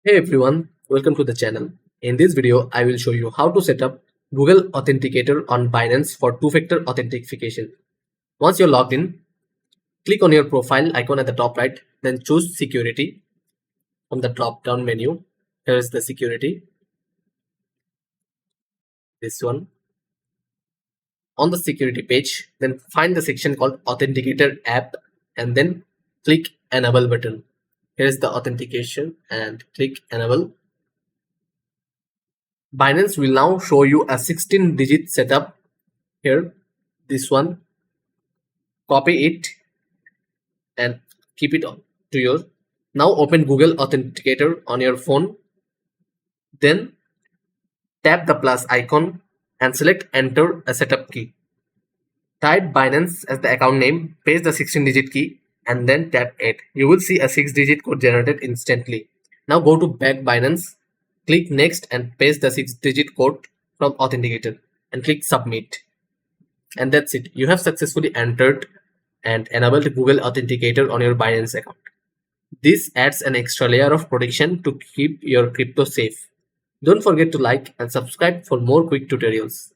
Hey everyone, welcome to the channel. In this video, I will show you how to set up Google Authenticator on Binance for two-factor authentication. Once you're logged in, click on your profile icon at the top right, then choose security from the drop-down menu. Here is the security, this one. On the security page, then find the section called Authenticator app and then click enable button. Here is the authentication and click enable. Binance will now show you a 16-digit setup here. This one, copy it and keep it to your. Now open Google Authenticator on your phone. Then tap the plus icon and select enter a setup key. Type Binance as the account name, paste the 16-digit key and then tap it. You will see a 6-digit code generated instantly. Now go to back Binance, click next and paste the 6-digit code from Authenticator and click submit. And that's it. You have successfully entered and enabled Google Authenticator on your Binance account. This adds an extra layer of protection to keep your crypto safe. Don't forget to like and subscribe for more quick tutorials.